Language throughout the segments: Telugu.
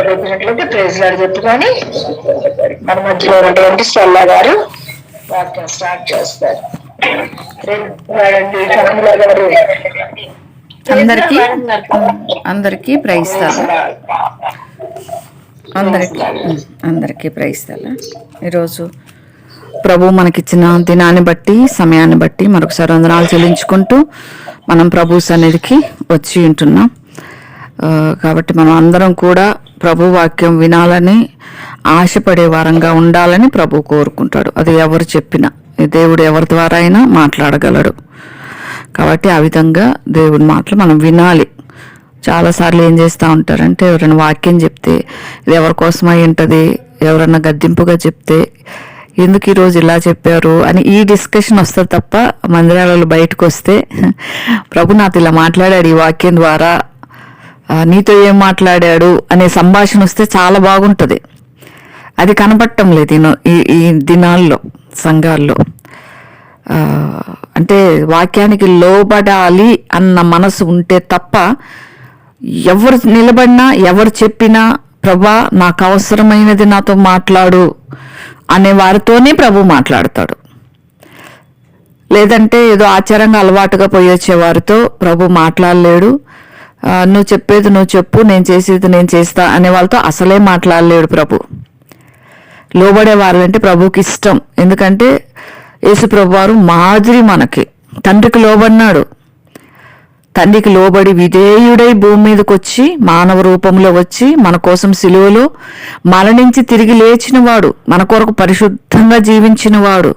లోకి వచ్చినట్లయితే ప్రైజ్ లాడ్ చెప్పుకొని మన మధ్యలో ఉన్నటువంటి స్టెల్లా గారు వాక్యం స్టార్ట్ చేస్తారు. అందరికీ అందరికీ ప్రైస్తాలు అందరికీ ప్రైస్తాలు. ఈరోజు ప్రభు మనకిచ్చిన దినాన్ని బట్టి సమయాన్ని బట్టి మరొకసారి వందనాలు చెల్లించుకుంటూ మనం ప్రభు సన్నిధికి వచ్చి ఉంటున్నాం. కాబట్టి మనం అందరం కూడా ప్రభు వాక్యం వినాలని ఆశపడే వారంగా ఉండాలని ప్రభు కోరుకుంటాడు. అది ఎవరు చెప్పినా దేవుడు ఎవరి ద్వారా అయినా మాట్లాడగలడు. కాబట్టి ఆ విధంగా దేవుడి మాటలు మనం వినాలి. చాలాసార్లు ఏం చేస్తూ ఉంటారంటే ఎవరైనా వాక్యం చెప్తే ఇది ఎవరి కోసమై ఉంటుంది, ఎవరన్నా గద్దింపుగా చెప్తే ఎందుకు ఈరోజు ఇలా చెప్పారు అని ఈ డిస్కషన్ వస్తుంది తప్ప మందిరాలలో బయటకు వస్తే ప్రభు నాతో ఇలా మాట్లాడాడు ఈ వాక్యం ద్వారా, నీతో ఏం మాట్లాడాడు అనే సంభాషణ వస్తే చాలా బాగుంటుంది. అది కనపడటం లేదు ఈ దినాల్లో సంఘాల్లో. అంటే వాక్యానికి లోబడాలి అన్న మనసు ఉంటే తప్ప ఎవరు నిలబడినా ఎవరు చెప్పినా ప్రభా నాకు అవసరమైనది నాతో మాట్లాడు అనే వారితోనే ప్రభు మాట్లాడతాడు. లేదంటే ఏదో ఆచారంగా అలవాటుగా పోయి వచ్చే వారితో ప్రభు మాట్లాడలేడు. నువ్వు చెప్పేది నువ్వు చెప్పు, నేను చేసేది నేను చేస్తా అనే వాళ్ళతో అసలే మాట్లాడలేడు ప్రభు. లోబడే వారు అంటే ప్రభుకి ఇష్టం. ఎందుకంటే యేసు ప్రభు వారు మాదిరి మనకి తండ్రికి లోబడినాడు. తండ్రికి లోబడి విధేయుడై భూమి మీదకి వచ్చి మానవ రూపంలో వచ్చి మన కోసం సిలువలో మరణించి తిరిగి లేచినవాడు, మన కొరకు పరిశుద్ధంగా జీవించినవాడు.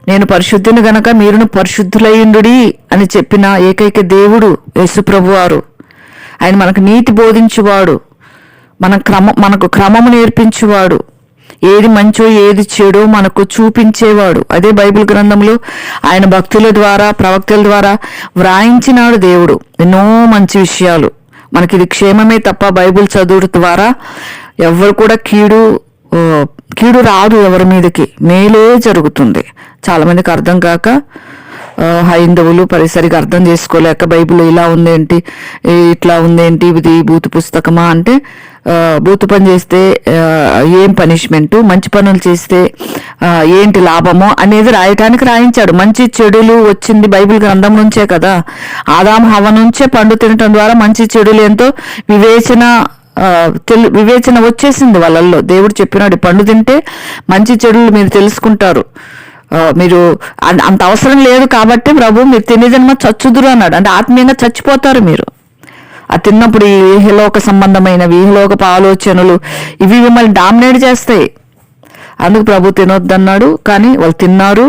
నేను పరిశుద్ధుని గనక మీరును పరిశుద్ధులయ్యుండుడి అని చెప్పిన ఏకైక దేవుడు యేసు ప్రభువారు. ఆయన మనకు నీతి బోధించువాడు, మనకు క్రమము నేర్పించువాడు, ఏది మంచో ఏది చెడో మనకు చూపించేవాడు. అదే బైబిల్ గ్రంథంలో ఆయన భక్తుల ద్వారా ప్రవక్తల ద్వారా వ్రాయించినాడు దేవుడు ఎన్నో మంచి విషయాలు. మనకి ఇది క్షేమమే తప్ప బైబిల్ చదువు ద్వారా ఎవరు కూడా కీడు రాదు, ఎవరి మీదకి మేలే జరుగుతుంది. చాలా మందికి అర్థం కాక హైందవులు సరిగా అర్థం చేసుకోలేక బైబిల్ ఇలా ఉందేంటి ఇట్లా ఉందేంటి ఇది బూతు పుస్తకమా అంటే బూతు పని చేస్తే ఏం పనిష్మెంటు, మంచి పనులు చేస్తే ఏంటి లాభమో అనేది రాయటానికి రాయించాడు. మంచి చెడులు వచ్చింది బైబిల్ గ్రంథం నుంచే కదా. ఆదాము హవ్వ నుంచే పండు తినటం ద్వారా మంచి చెడులు ఎంతో వివేచన వచ్చేసింది వాళ్ళల్లో. దేవుడు చెప్పినాడు పండు తింటే మంచి చెడులు మీరు తెలుసుకుంటారు, మీరు అంత అవసరం లేదు కాబట్టి ప్రభు మీరు తినే జన్మ చచ్చుదురు అన్నాడు. అంటే ఆత్మీయంగా చచ్చిపోతారు మీరు. అది తిన్నప్పుడు ఈ ఇహలోక సంబంధమైనవి ఇహలోకపు ఆలోచనలు ఇవి మిమ్మల్ని డామినేట్ చేస్తాయి. అందుకు ప్రభు తినొద్దన్నాడు, కానీ వాళ్ళు తిన్నారు,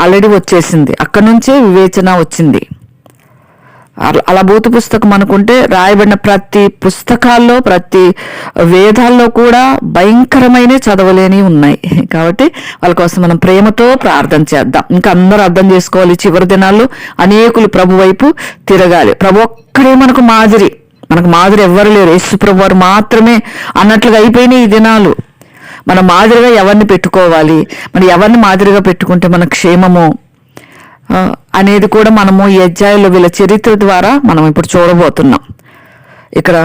ఆల్రెడీ వచ్చేసింది. అక్కడి నుంచే వివేచన వచ్చింది. అలా భూత పుస్తకం అనుకుంటే రాయబడిన ప్రతి పుస్తకాల్లో ప్రతి వేదాల్లో కూడా భయంకరమైన చదవలేని ఉన్నాయి. కాబట్టి వాళ్ళ కోసం మనం ప్రేమతో ప్రార్థన చేద్దాం. ఇంకా అందరూ అర్థం చేసుకోవాలి, చివరి దినాల్లో అనేకులు ప్రభు వైపు తిరగాలి. ప్రభు ఒక్కడే మనకు మాదిరి ఎవ్వరు లేరు, యేసు ప్రభు వారు మాత్రమే అన్నట్లుగా అయిపోయినాయి ఈ దినాలు. మన మాదిరిగా ఎవరిని పెట్టుకోవాలి, మనం ఎవరిని మాదిరిగా పెట్టుకుంటే మన క్షేమము అనేది కూడా మనము ఈ అధ్యాయంలో వీళ్ళ చరిత్ర ద్వారా మనం ఇప్పుడు చూడబోతున్నాం. ఇక్కడ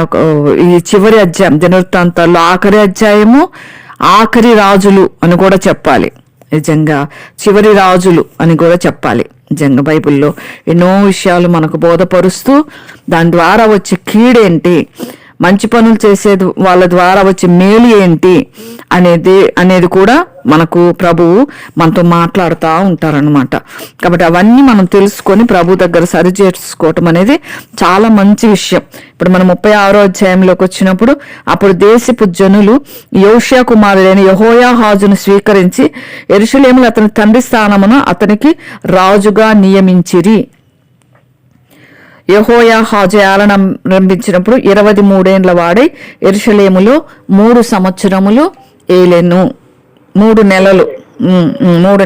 ఈ చివరి అధ్యాయం దినవృత్తాంతాల్లో ఆఖరి అధ్యాయము ఆఖరి రాజులు అని కూడా చెప్పాలి. నిజంగా చివరి రాజులు అని కూడా చెప్పాలి. నిజంగా బైబిల్లో ఎన్నో విషయాలు మనకు బోధపరుస్తూ దాని ద్వారా వచ్చే కీడేంటి, మంచి పనులు చేసే వాళ్ళ ద్వారా వచ్చే మేలు ఏంటి అనేది కూడా మనకు ప్రభువు మనతో మాట్లాడుతూ ఉంటారనమాట. కాబట్టి అవన్నీ మనం తెలుసుకొని ప్రభు దగ్గర సరి చేసుకోవటం అనేది చాలా మంచి విషయం. ఇప్పుడు మనం 36వ అధ్యాయంలోకి వచ్చినప్పుడు అప్పుడు దేశపు జనులు యోషియా కుమారుడైన యెహోయాహాజును స్వీకరించి యెరూషలేములో అతని తండ్రి స్థానమున అతనికి రాజుగా నియమించిరి. యెహోయాహాజు ఆరంభించినప్పుడు 23 వాడై యెరూషలేములో 3 సంవత్సరములు ఏలెను. 3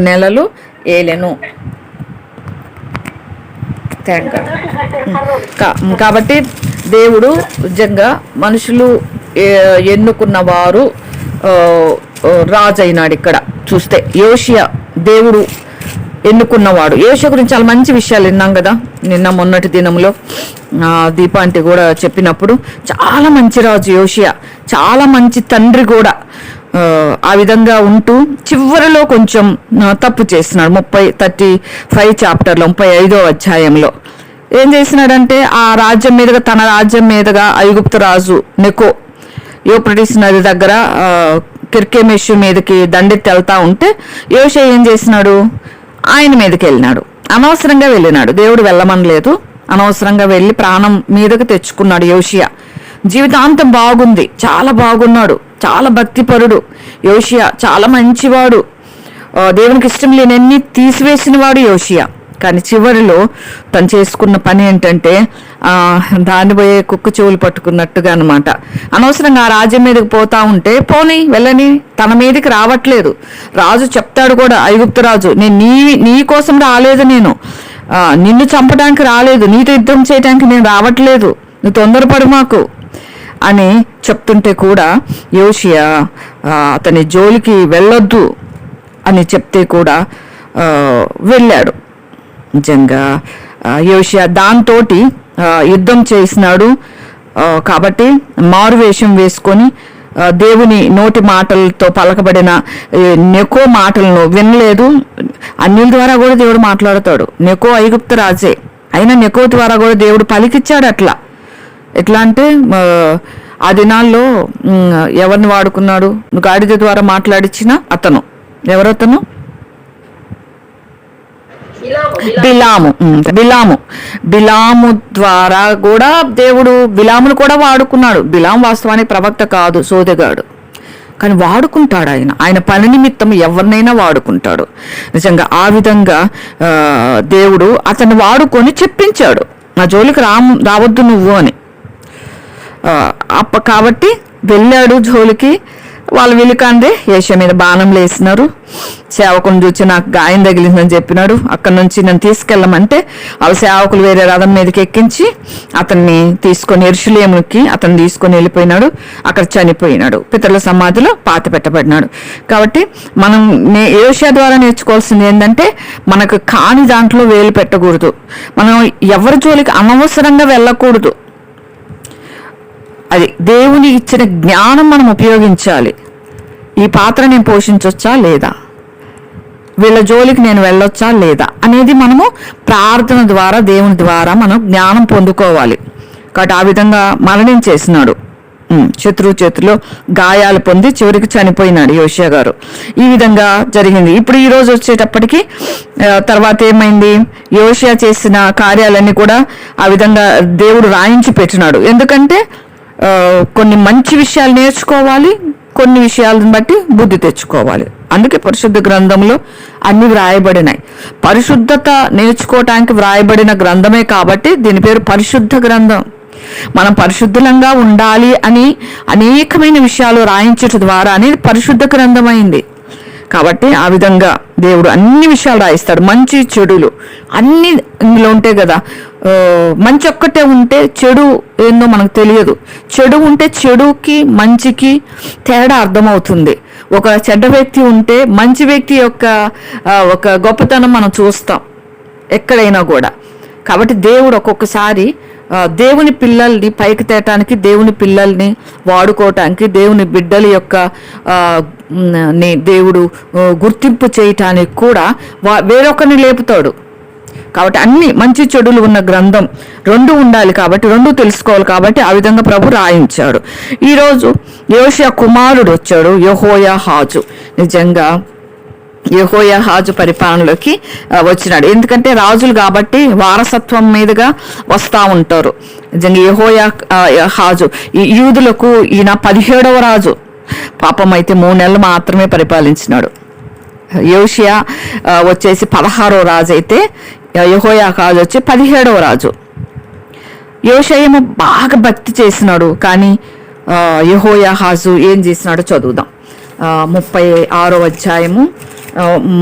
నెలలు ఏలెను. కాబట్టి దేవుడు నిజంగా మనుషులు ఎన్నుకున్న వారు రాజు అయినాడు. ఇక్కడ చూస్తే యోషియా దేవుడు ఎన్నుకున్నవాడు. యోషియా గురించి చాలా మంచి విషయాలు విన్నాం కదా నిన్న మొన్నటి దినంలో. దీపాంటి కూడా చెప్పినప్పుడు చాలా మంచి రాజు యోషియా. చాలా మంచి తండ్రి కూడా. ఆ విధంగా ఉంటూ చివరిలో కొంచెం తప్పు చేస్తున్నాడు. 35 చాప్టర్లో 35వ అధ్యాయంలో ఏం చేసినాడంటే, ఆ రాజ్యం మీదుగా, తన రాజ్యం మీదుగా ఐగుప్తు రాజు నెకో యూఫ్రటీస్ నది దగ్గర కిర్కెమెషు మీదకి దండెత్తి వెళ్తా ఉంటే యోషియా ఏం చేసినాడు, ఆయన మీదకి వెళ్ళినాడు. అనవసరంగా వెళ్ళినాడు, దేవుడు వెళ్ళమనలేదు. అనవసరంగా వెళ్ళి ప్రాణం మీదకి తెచ్చుకున్నాడు యోషియా. జీవితాంతం బాగుంది, చాలా బాగున్నాడు, చాలా భక్తిపరుడు యోషియా, చాలా మంచివాడు, దేవునికి ఇష్టం లేనన్ని తీసివేసిన వాడు యోషియా. కానీ చివరిలో తను చేసుకున్న పని ఏంటంటే, దాన్ని పోయే కుక్క చెవులు పట్టుకున్నట్టుగా అనమాట. అనవసరంగా ఆ రాజ్యం మీదకి పోతా ఉంటే పోనీ వెళ్ళని, తన మీదకి రావట్లేదు. రాజు చెప్తాడు కూడా, ఐగుప్తు రాజు, నేను నీ కోసం రాలేదు, నేను నిన్ను చంపడానికి రాలేదు, నీతో యుద్ధం చేయడానికి నేను రావట్లేదు, నువ్వు తొందరపడు మాకు అని చెప్తుంటే కూడా యోషియా అతని జోలికి వెళ్ళొద్దు అని చెప్తే కూడా వెళ్ళాడు. నిజంగా యోషియా దాంతో యుద్ధం చేసినాడు. కాబట్టి మారువేషం వేసుకొని దేవుని నోటి మాటలతో పలకబడిన నెకో మాటలను వినలేదు. అన్యుల ద్వారా కూడా దేవుడు మాట్లాడతాడు. నెకో ఐగుప్తు రాజే అయినా నెకో ద్వారా కూడా దేవుడు పలికిచ్చాడు. ఎట్లా అంటే ఆ దినాల్లో ఎవరిని వాడుకున్నాడు, గాడిద ద్వారా మాట్లాడిచ్చిన అతను, ఎవరతను, బిలాము ద్వారా కూడా దేవుడు బిలామును కూడా వాడుకున్నాడు. బిలాం వాస్తవానికి ప్రవక్త కాదు, సోదెగాడు, కానీ వాడుకుంటాడు. ఆయన పని నిమిత్తం ఎవరినైనా వాడుకుంటాడు. నిజంగా ఆ విధంగా దేవుడు అతన్ని వాడుకొని చెప్పించాడు, నా జోలికి రావద్దు నువ్వు అని. కాబట్టి వెళ్ళాడు జోలికి. వాళ్ళు విలుకాందే యేష మీద బాణం లేసినారు. సేవకుని చూసి నాకు గాయం తగిలిందని చెప్పినాడు. అక్కడి నుంచి నన్ను తీసుకెళ్ళమంటే వాళ్ళ సేవకులు వేరే రథం మీదకి ఎక్కించి అతన్ని తీసుకొని యెరూషలేముకి అతన్ని తీసుకొని వెళ్ళిపోయినాడు. అక్కడ చనిపోయినాడు, పితరుల సమాధిలో పాతి పెట్టబడినాడు. కాబట్టి మనం యోషియా ద్వారా నేర్చుకోవాల్సింది ఏంటంటే, మనకు కాని దాంట్లో వేలు పెట్టకూడదు, మనం ఎవరి జోలికి అనవసరంగా వెళ్ళకూడదు. అది దేవుని ఇచ్చిన జ్ఞానం మనం ఉపయోగించాలి. ఈ పాత్ర నేను పోషించొచ్చా లేదా, వీళ్ళ జోలికి నేను వెళ్ళొచ్చా లేదా అనేది మనము ప్రార్థన ద్వారా, దేవుని ద్వారా మనం జ్ఞానం పొందుకోవాలి. కాబట్టి ఆ విధంగా మరణించేసినాడు. శత్రువు చేతిలో గాయాలు పొంది చివరికి చనిపోయినాడు యోషియా గారు. ఈ విధంగా జరిగింది. ఇప్పుడు ఈ రోజు వచ్చేటప్పటికి తర్వాత ఏమైంది, యోషియా చేసిన కార్యాలన్నీ కూడా ఆ విధంగా దేవుడు రాయించి పెట్టినాడు. ఎందుకంటే కొన్ని మంచి విషయాలు నేర్చుకోవాలి, కొన్ని విషయాలను బట్టి బుద్ధి తెచ్చుకోవాలి. అందుకే పరిశుద్ధ గ్రంథంలో అన్ని వ్రాయబడినాయి. పరిశుద్ధత నేర్చుకోవటానికి వ్రాయబడిన గ్రంథమే కాబట్టి దీని పేరు పరిశుద్ధ గ్రంథం. మనం పరిశుద్ధంగా ఉండాలి అని అనేకమైన విషయాలు రాయించడం ద్వారా అనేది పరిశుద్ధ గ్రంథం అయింది. కాబట్టి ఆ విధంగా దేవుడు అన్ని విషయాలు రాయిస్తాడు. మంచి చెడులు అన్ని ఇందులో ఉంటాయి కదా. మంచి ఒక్కటే ఉంటే చెడు ఏందో మనకు తెలియదు. చెడు ఉంటే చెడుకి మంచికి తేడా అర్థమవుతుంది. ఒక చెడ్డ వ్యక్తి ఉంటే మంచి వ్యక్తి యొక్క ఒక గొప్పతనం మనం చూస్తాం ఎక్కడైనా కూడా. కాబట్టి దేవుడు ఒక్కొక్కసారి దేవుని పిల్లల్ని పైకి తేటానికి, దేవుని పిల్లల్ని వాడుకోవటానికి, దేవుని బిడ్డల యొక్క దేవుడు గుర్తింపు చేయటానికి కూడా వేరొకరిని లేపుతాడు. కాబట్టి అన్ని మంచి చెడులు ఉన్న గ్రంథం రెండు ఉండాలి, కాబట్టి రెండు తెలుసుకోవాలి. కాబట్టి ఆ విధంగా ప్రభు రాయించాడు. ఈరోజు యోషియా కుమారుడు వచ్చాడు, యెహోయాహాజు. నిజంగా యెహోయాహాజు పరిపాలనలోకి వచ్చినాడు. ఎందుకంటే రాజులు కాబట్టి వారసత్వం మీదుగా వస్తూ ఉంటారు. నిజంగా యెహోయాహాజు యూదులకు ఈయన 17వ రాజు. పాపం అయితే 3 నెలలు మాత్రమే పరిపాలించినాడు. యోషియా వచ్చేసి 16వ రాజు అయితే యెహోయాహాజు వచ్చి 17వ రాజు. యోషియా బాగా భక్తి చేసినాడు, కానీ యెహోయాహాజు ఏం చేసినాడో చదువుదాం. 36వ అధ్యాయము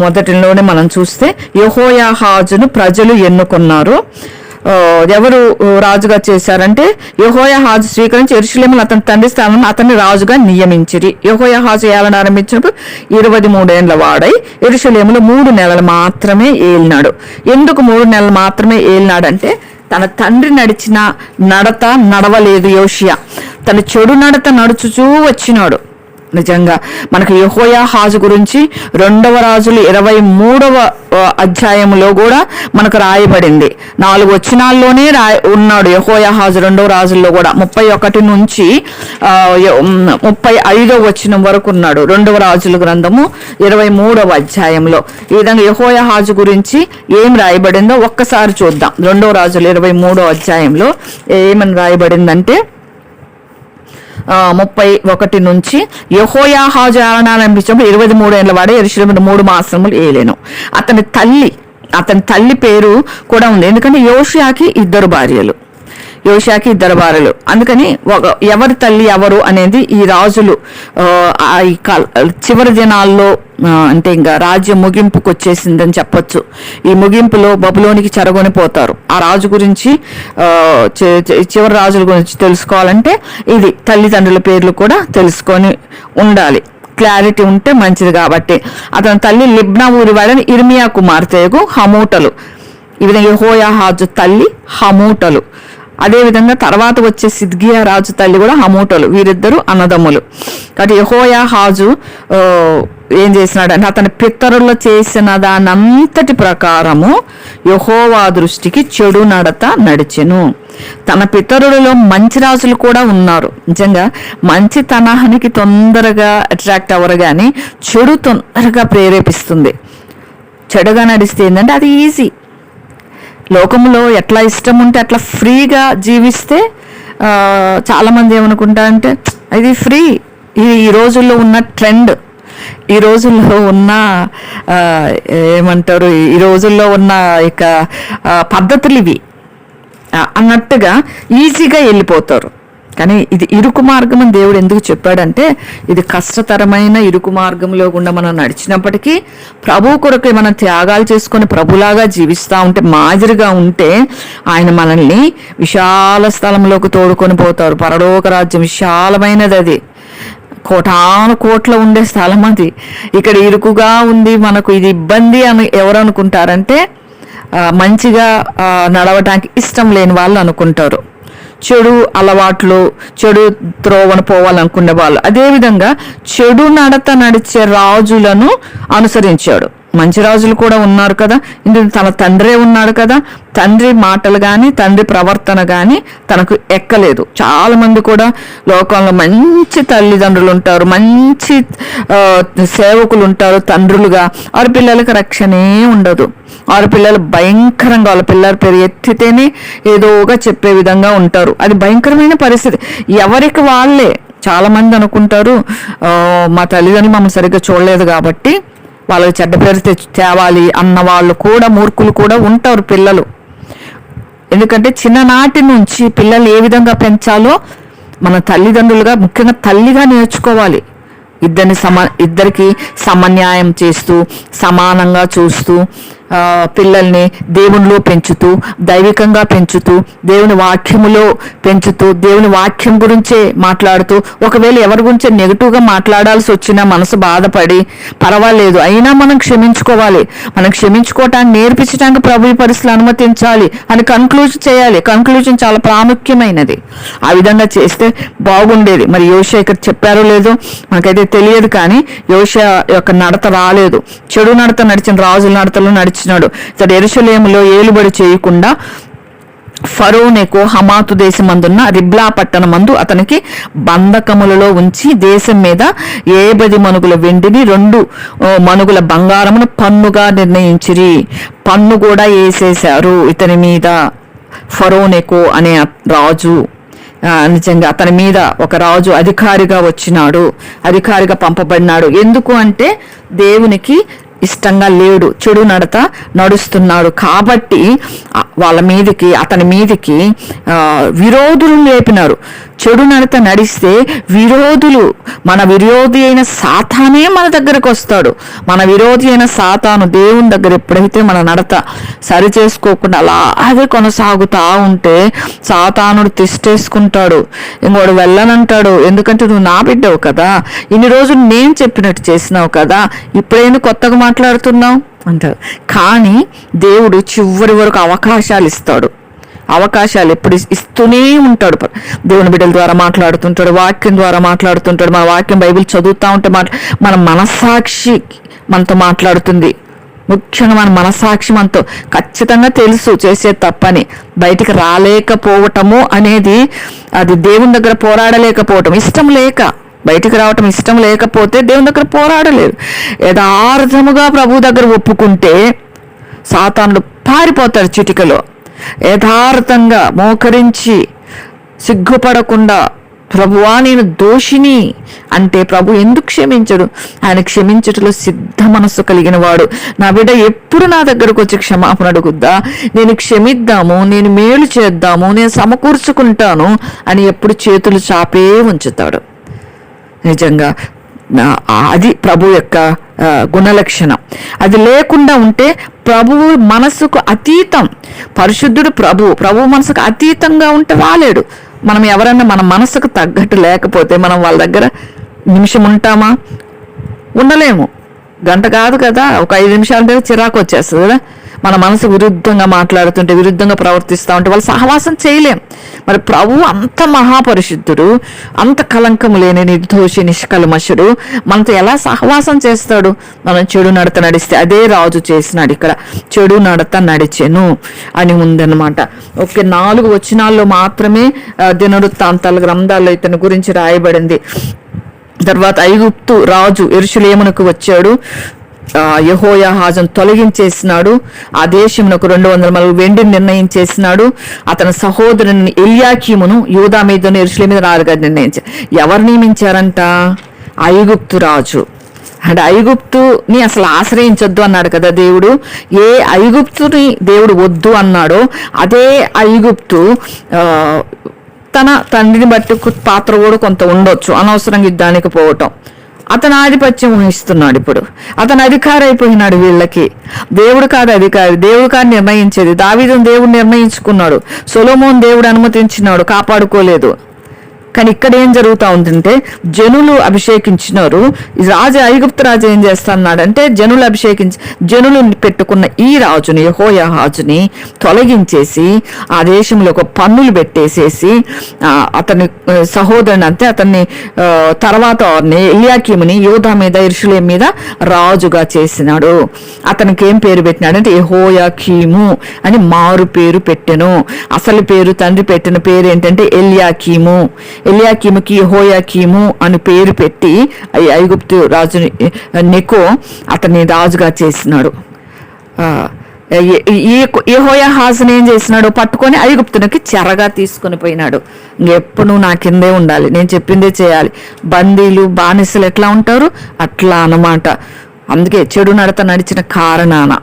మొదటిలోనే మనం చూస్తే, యెహోయాహాజును ప్రజలు ఎన్నుకున్నారు. ఎవరు రాజుగా చేశారంటే, యెహోయాహాజు స్వీకరించి యెరూషలేములో అతని తండ్రి స్థానంలో అతన్ని రాజుగా నియమించిరి. యెహోయాహాజు ఏలన ఆరంభించినప్పుడు 23 ఏండ్ల వాడై యెరూషలేములో 3 నెలలు మాత్రమే ఏలినాడు. ఎందుకు 3 నెలలు మాత్రమే ఏలినాడంటే, తన తండ్రి నడిచిన నడత నడవలేదు యోషియా. తన చెడు నడత నడుచుచూ వచ్చినాడు. నిజంగా మనకు యెహోయాహాజు గురించి 2వ రాజులు 23వ అధ్యాయంలో కూడా మనకు రాయబడింది. 4 వచనాల్లోనే ఉన్నాడు యెహోయాహాజు 2వ రాజుల్లో కూడా. 31 నుంచి 35వ వచనం వరకు ఉన్నాడు 2వ రాజుల గ్రంథము 23వ అధ్యాయంలో. ఈ విధంగా యెహోయాహాజు గురించి ఏం రాయబడిందో ఒక్కసారి చూద్దాం. 2వ రాజులు 23వ అధ్యాయంలో ఏమని రాయబడిందంటే 31 నుంచి, యెహోయాహాజు ఆరణాలంభించినప్పుడు 23 ఏళ్ల వాడే యెరూషలేమును 3 మాసములు ఏలెను. అతని తల్లి పేరు కూడా ఉంది. ఎందుకంటే యోషియాకి 2 భార్యలు. అందుకని ఎవరి తల్లి ఎవరు అనేది ఈ రాజులు చివరి దినాల్లో అంటే ఇంకా రాజ్యం ముగింపుకు వచ్చేసిందని చెప్పొచ్చు. ఈ ముగింపులో బబులోనికి చెరగొని పోతారు. ఆ రాజు గురించి చివరి రాజుల గురించి తెలుసుకోవాలంటే ఇది తల్లిదండ్రుల పేర్లు కూడా తెలుసుకొని ఉండాలి. క్లారిటీ ఉంటే మంచిది. కాబట్టి అతని తల్లి లిబ్నా ఊరి వాడని ఇర్మియా కుమార్తెకు హమూటలు. ఈ విధంగా యెహోయాహాజు తల్లి హమూటలు. అదేవిధంగా తర్వాత వచ్చే సిద్కియా రాజు తల్లి కూడా హమూటలు. వీరిద్దరూ అన్నదమ్ములు. కాబట్టి యెహోయాహాజు ఏం చేసినాడంటే అతని పితరులు చేసిన దానంతటి ప్రకారము యెహోవా దృష్టికి చెడు నడత నడిచెను. తన పితరులలో మంచి రాజులు కూడా ఉన్నారు. నిజంగా మంచితనానికి తొందరగా అట్రాక్ట్ అవ్వరు, కానీ చెడు తొందరగా ప్రేరేపిస్తుంది. చెడుగా నడిస్తే ఏంటంటే అది ఈజీ. లోకంలో ఎట్లా ఇష్టం ఉంటే అట్లా ఫ్రీగా జీవిస్తే చాలామంది ఏమనుకుంటారంటే ఇది ఫ్రీ. ఈ రోజుల్లో ఉన్న ట్రెండ్, ఈ రోజుల్లో ఉన్న ఏమంటారు, ఈ రోజుల్లో ఉన్న ఇక పద్ధతులు ఇవి అన్నట్టుగా ఈజీగా వెళ్ళిపోతారు. కానీ ఇది ఇరుకు మార్గం అని దేవుడు ఎందుకు చెప్పాడంటే, ఇది కష్టతరమైన ఇరుకు మార్గంలో గుండా మనం నడిచినప్పటికీ ప్రభు కొరకు మనం త్యాగాలు చేసుకొని ప్రభులాగా జీవిస్తూ ఉంటే, మాదిరిగా ఉంటే ఆయన మనల్ని విశాల స్థలంలోకి తోడుకొని పోతారు. పరలోక రాజ్యం విశాలమైనది. అది కోటాను కోట్ల ఉండే స్థలం. అది ఇక్కడ ఇరుకుగా ఉంది, మనకు ఇది ఇబ్బంది అని ఎవరు అనుకుంటారంటే మంచిగా నడవటానికి ఇష్టం లేని వాళ్ళు అనుకుంటారు. చెడు అలవాట్లు, చెడు త్రోవను పోవాలనుకునే వాళ్ళు. అదేవిధంగా చెడు నడత నడిచే రాజులను అనుసరించాడు. మంచి రాజులు కూడా ఉన్నారు కదా. ఇందులో తన తండ్రే ఉన్నాడు కదా. తండ్రి మాటలు కానీ తండ్రి ప్రవర్తన కానీ తనకు ఎక్కలేదు. చాలా మంది కూడా లోకంలో మంచి తల్లిదండ్రులు ఉంటారు, మంచి సేవకులు ఉంటారు తండ్రులుగా. వారి పిల్లలకు రక్షణే ఉండదు. వారి పిల్లలు భయంకరంగా, వాళ్ళ పిల్లల పేరు ఎత్తితేనే ఏదోగా చెప్పే విధంగా ఉంటారు. అది భయంకరమైన పరిస్థితి. ఎవరికి వాళ్ళే. చాలా మంది అనుకుంటారు మా తల్లిదండ్రులు మమ్మల్ని సరిగ్గా చూడలేదు కాబట్టి వాళ్ళకి చెడ్డ పేరు తేవాలి అన్న వాళ్ళు కూడా, మూర్ఖులు కూడా ఉంటారు పిల్లలు. ఎందుకంటే చిన్ననాటి నుంచి పిల్లలు ఏ విధంగా పెంచాలో మన తల్లిదండ్రులుగా, ముఖ్యంగా తల్లిగా నేర్చుకోవాలి. ఇద్దరికి సమన్యాయం చేస్తూ, సమానంగా చూస్తూ, పిల్లల్ని దేవునిలో పెంచుతూ, దైవికంగా పెంచుతూ, దేవుని వాక్యములో పెంచుతూ, దేవుని వాక్యం గురించే మాట్లాడుతూ, ఒకవేళ ఎవరి గురించే నెగిటివ్గా మాట్లాడాల్సి వచ్చినా మనసు బాధపడి పర్వాలేదు, అయినా మనం క్షమించుకోవాలి. మనం క్షమించుకోవటాన్ని నేర్పించడానికి ప్రభు పరిస్థితులు అనుమతించాలి అని కన్క్లూజన్ చేయాలి. కన్క్లూజన్ చాలా ప్రాముఖ్యమైనది. ఆ విధంగా చేస్తే బాగుండేది. మరి యోషియా ఇక్కడ చెప్పారో లేదో మనకైతే తెలియదు, కానీ యోషియా యొక్క నడత రాలేదు. చెడు నడత నడిచిన రాజుల నడతలు నడిచినాడు. ఇతడు యెరూషలేములో ఏలుబడి చేయకుండా ఫరోనెకు హమాతు దేశమందున్న రిబ్లా పట్టణమందు అతనికి బంధకములలో ఉంచి దేశం మీద 70 మనుగుల వెండిని 2 మనుగుల బంగారమును పన్నుగా నిర్ణయించిరి. పన్ను కూడా వేసేశారు ఇతని మీద. ఫరోనెకు అనే రాజు, నిజంగా అతని మీద ఒక రాజు అధికారిగా వచ్చినాడు, అధికారిగా పంపబడినాడు. ఎందుకు అంటే దేవునికి ఇష్టంగా లేడు, చెడు నడత నడుస్తున్నాడు కాబట్టి అతని మీదికి విరోధులు లేపినారు. చెడు నడత నడిస్తే విరోధులు, మన విరోధి అయిన సాతానే మన దగ్గరకు వస్తాడు. మన విరోధి అయిన సాతాను దేవుని దగ్గర ఎప్పుడైతే మన నడత సరి చేసుకోకుండా అలాగే కొనసాగుతా ఉంటే సాతానుడు తిష్టేసుకుంటాడు. ఇంకోడు వెళ్ళనంటాడు. ఎందుకంటే నువ్వు నా బిడ్డవు కదా, ఇన్ని రోజులు నేను చెప్పినట్టు చేసినావు కదా, ఇప్పుడైనా కొత్తగా మాట్లాడుతున్నావు అంటారు. కానీ దేవుడు చివరి వరకు అవకాశాలు ఇస్తాడు. అవకాశాలు ఎప్పుడు ఇస్తూనే ఉంటాడు. దేవుని బిడ్డల ద్వారా మాట్లాడుతుంటాడు, వాక్యం ద్వారా మాట్లాడుతుంటాడు. మన వాక్యం బైబిల్ చదువుతూ ఉంటే మన మనస్సాక్షి మనతో మాట్లాడుతుంది. ముఖ్యంగా మన మనస్సాక్షి మనతో ఖచ్చితంగా తెలుసు చేసే తప్పని. బయటికి రాలేకపోవటము అనేది అది దేవుని దగ్గర పోరాడలేకపోవటం, ఇష్టం లేక బయటికి రావటం ఇష్టం లేకపోతే దేవుని దగ్గర పోరాడలేదు. యథార్థముగా ప్రభు దగ్గర ఒప్పుకుంటే సాతానుడు పారిపోతాడు చిటికలో. యథార్థంగా మోకరించి సిగ్గుపడకుండా ప్రభువా నేను దోషిని అంటే ప్రభు ఎందుకు క్షమించడు? ఆయన క్షమించటంలో సిద్ధ మనస్సు కలిగిన వాడు. నా బిడ్డ ఎప్పుడు నా దగ్గరకు వచ్చి క్షమాపణ అడుగుద్దా, నేను క్షమిద్దాము, నేను మేలు చేద్దాము, నేను సమకూర్చుకుంటాను అని ఎప్పుడు చేతులు చాపే ఉంచుతాడు. నిజంగా అది ప్రభు యొక్క గుణలక్షణం. అది లేకుండా ఉంటే ప్రభువు మనసుకు అతీతం. పరిశుద్ధుడు ప్రభు మనసుకు అతీతంగా ఉంటే రాలేడు. మనం ఎవరన్నా మన మనసుకు తగ్గట్టు లేకపోతే మనం వాళ్ళ దగ్గర నిమిషం ఉంటామా? ఉండలేము. గంట కాదు కదా, ఒక 5 నిమిషాల దగ్గర చిరాకు వచ్చేస్తుంది కదా. మన మనసు విరుద్ధంగా మాట్లాడుతుంటే, విరుద్ధంగా ప్రవర్తిస్తూ ఉంటే వాళ్ళు సహవాసం చేయలేం. మరి ప్రభు అంత మహాపరిశుద్ధుడు, అంత కలంకము లేని నిర్దోషి నిష్కల్మషుడు, మనతో ఎలా సహవాసం చేస్తాడు? మనం చెడు నడత నడిస్తే అదే రాజు చేసినాడు. ఇక్కడ చెడు నడత నడిచెను అని ఉందన్నమాట. 4 వచనాల్లో మాత్రమే దినవృత్తాంతాల గ్రంథాల్లో ఇతని గురించి రాయబడింది. తర్వాత ఐగుప్తు రాజు యెరూషలేమునకు వచ్చాడు. యెహోయాహాజును తొలగించేసినాడు. ఆ దేశమునకు 200 మలుగుల వెండిని నిర్ణయించేసినాడు. అతని సహోదరుని ఎల్యాకీమును యూదా మీదను యెరూషలేము మీద రాజుగా నిర్ణయించారు. ఎవరు నియమించారంట? ఐగుప్తు రాజు. అంటే ఐగుప్తుని అసలు ఆశ్రయించొద్దు అన్నాడు కదా దేవుడు. ఏ ఐగుప్తుని దేవుడు వద్దు అన్నాడో అదే ఐగుప్తు తన తండ్రిని బట్టి పాత్ర కూడా కొంత ఉండొచ్చు, అనవసరంగా యుద్ధానికి పోవటం. అతను ఆధిపత్యం వహిస్తున్నాడు. ఇప్పుడు అతను అధికారి అయిపోయినాడు. వీళ్ళకి దేవుడు కాదు అధికారి, దేవుడు కాదు నిర్ణయించేది. దావీదును దేవుడు నిర్ణయించుకున్నాడు, సొలొమోను దేవుడు అనుమతించినాడు, కాపాడుకోలేదు. కానీ ఇక్కడ ఏం జరుగుతూ ఉందంటే జనులు అభిషేకించినారు. ఐగుప్తు రాజు ఏం చేస్తున్నాడంటే జనులు పెట్టుకున్న ఈ రాజుని యెహోయాహాజుని తొలగించేసి ఆ దేశంలో ఒక పన్నులు పెట్టేసేసి అతని సహోదరుని అంటే అతన్ని తర్వాత ఎల్యాకీముని యూదా మీద యెరూషలేము మీద రాజుగా చేసినాడు. అతనికి ఏం పేరు పెట్టినాడంటే యెహోయాకీము అని మారు పేరు పెట్టెను. అసలు పేరు తండ్రి పెట్టిన పేరు ఏంటంటే ఎల్యాకీముకి యెహోయాకీము అని పేరు పెట్టి ఐగుప్తు రాజుని నెకో అతన్ని రాజుగా చేసినాడు. యెహోయాహాజుని ఏం చేసినాడు? పట్టుకొని ఐగుప్తునికి చెరగా తీసుకొని పోయినాడు. ఇంకెప్పుడు నువ్వు నా కిందే ఉండాలి, నేను చెప్పిందే చేయాలి. బందీలు బానిసలు ఎట్లా ఉంటారు అట్లా అన్నమాట. అందుకే చెడు నడత నడిచిన కారణాన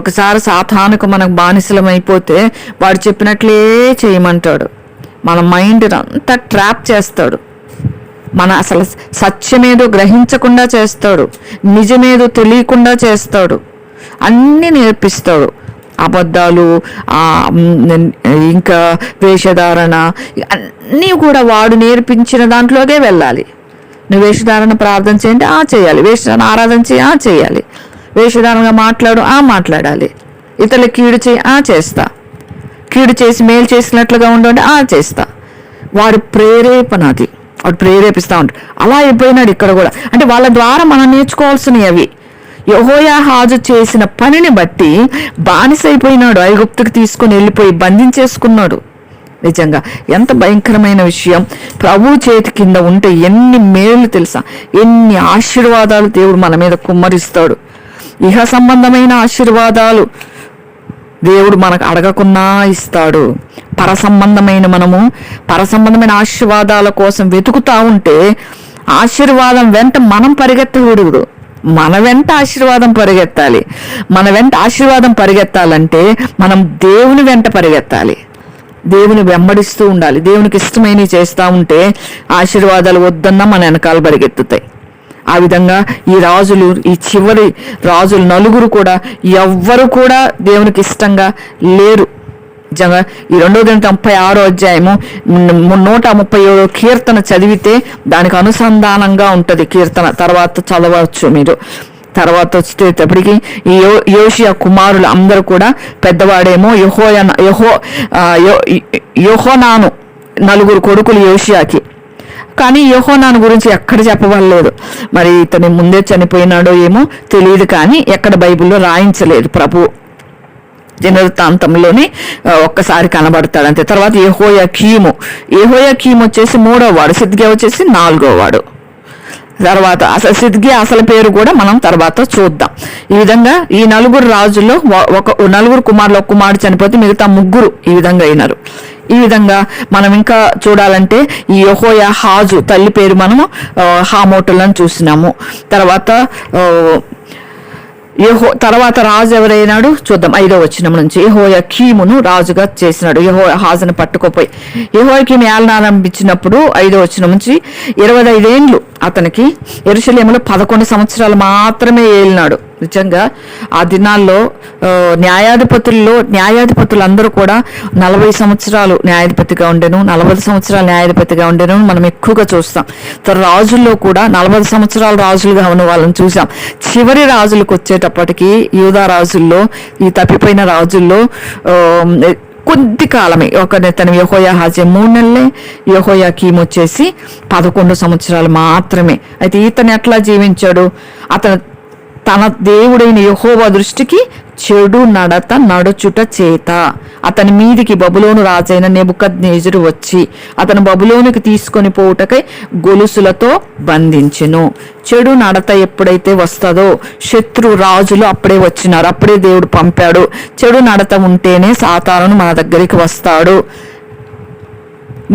ఒకసారి సాతానుకు మనకు బానిసలం అయిపోతే వాడు చెప్పినట్లే చేయమంటాడు. మన మైండ్ అంతా ట్రాప్ చేస్తాడు. మన అసలు సత్యమేదో గ్రహించకుండా చేస్తాడు, నిజమేదో తెలియకుండా చేస్తాడు, అన్నీ నేర్పిస్తాడు. అబద్ధాలు, ఇంకా వేషధారణ, అన్నీ కూడా వాడు నేర్పించిన దాంట్లోకే వెళ్ళాలి. నువ్వు వేషధారణ ప్రార్థన చేయండి, చేయాలి. వేషధారణ ఆరాధన చేయాలి. వేషధారణగా మాట్లాడాలి. ఇతరుల కీడు చేస్తా, కీడు చేసి మేలు చేసినట్లుగా ఉండండి, చేస్తా. వాడు ప్రేరేపణ, అది వాడు ప్రేరేపిస్తూ ఉంటాడు. అలా అయిపోయినాడు ఇక్కడ కూడా. అంటే వాళ్ళ ద్వారా మనం నేర్చుకోవాల్సినవి అవి. యెహోయాహాజు చేసిన పనిని బట్టి బానిసైపోయినాడు. ఐగుప్తుకు తీసుకొని వెళ్ళిపోయి బంధించేసుకున్నాడు. నిజంగా ఎంత భయంకరమైన విషయం. ప్రభు చేతి కింద ఉంటే ఎన్ని మేలు తెలుసా, ఎన్ని ఆశీర్వాదాలు దేవుడు మన మీద కుమ్మరిస్తాడు. ఇహ సంబంధమైన ఆశీర్వాదాలు దేవుడు మనకు అడగకున్నా ఇస్తాడు. పరసంబంధమైన ఆశీర్వాదాల కోసం వెతుకుతా ఉంటే ఆశీర్వాదం వెంట మనం పరిగెత్తకూడదు. మన వెంట ఆశీర్వాదం పరిగెత్తాలి. మన వెంట ఆశీర్వాదం పరిగెత్తాలంటే మనం దేవుని వెంట పరిగెత్తాలి, దేవుని వెంబడిస్తూ ఉండాలి. దేవునికి ఇష్టమైనవి చేస్తూ ఉంటే ఆశీర్వాదాలు వద్దన్నా మన వెనకాల పరిగెత్తుతాయి. ఆ విధంగా ఈ చివరి రాజులు 4 కూడా ఎవ్వరు కూడా దేవునికి ఇష్టంగా లేరు. నిజంగా ఈ 236 అధ్యాయము 137 కీర్తన చదివితే దానికి అనుసంధానంగా ఉంటుంది. కీర్తన తర్వాత చదవచ్చు మీరు. తర్వాత వచ్చేటప్పటికి ఈ యోషియా కుమారులు అందరూ కూడా, పెద్దవాడేమో యోహోనాను, 4 కొడుకులు యోషియాకి. కానీ యోహోనాను గురించి ఎక్కడ చెప్పబడలేదు. మరి ఇతని ముందే చనిపోయినాడో ఏమో తెలియదు, కానీ ఎక్కడ బైబిల్లో రాయించలేదు. ప్రభు దినవృత్తాంతంలోనే ఒక్కసారి కనబడతాడు అంతే. తర్వాత యెహోయాకీము వచ్చేసి 3వ వాడు, సిద్కియా వచ్చేసి 4వ వాడు. తర్వాత అసలు సిద్కియా అసలు పేరు కూడా మనం తర్వాత చూద్దాం. ఈ విధంగా ఈ 4 రాజుల్లో 4 కుమారులు, ఒక కుమారుడు చనిపోతే మిగతా 3 ఈ విధంగా అయినారు. ఈ విధంగా మనం ఇంకా చూడాలంటే ఈ యెహోయాహాజు తల్లి పేరు మనము హామోటులను చూసినాము. తర్వాత రాజు ఎవరైనాడు చూద్దాం. 5వ వచనం నుంచి యెహోయాకీమును రాజుగా చేసినాడు. యెహోయాహాజును పట్టుకోపోయి యెహోయాకీము ఏలనారంభించినప్పుడు 5వ వచనం నుంచి 25 ఏండ్లు అతనికి యెరూషలేములో 11 సంవత్సరాలు మాత్రమే ఏలినాడు. నిజంగా ఆ దినాల్లో న్యాయాధిపతులందరూ కూడా 40 సంవత్సరాలు న్యాయాధిపతిగా ఉండేను, 40 సంవత్సరాలు న్యాయాధిపతిగా ఉండేను మనం ఎక్కువగా చూస్తాం. రాజుల్లో కూడా 40 సంవత్సరాలు రాజులుగా ఉన్న వాళ్ళని చూసాం. చివరి రాజులకు వచ్చేటప్పటికి యూదా రాజుల్లో, ఈ తప్పిపోయిన రాజుల్లో కొద్ది కాలమే, తన యెహోయాహాజు 3 నెలలే, యెహోయాకీము వచ్చేసి 11 సంవత్సరాలు మాత్రమే. అయితే ఇతను ఎట్లా జీవించాడు? అతను తన దేవుడైన యెహోవా దృష్టికి చెడు నడుచుట చేత అతని మీదికి బబులోను రాజైన నెబుకద్నెజరు వచ్చి అతను బబులోనికి తీసుకొని పోవుటకై గొలుసులతో బంధించెను. చెడు నడత ఎప్పుడైతే వస్తుందో శత్రు రాజులు అప్పుడే వచ్చినారు, అప్పుడే దేవుడు పంపాడు. చెడు నడత ఉంటేనే సాతాను మన దగ్గరికి వస్తాడు.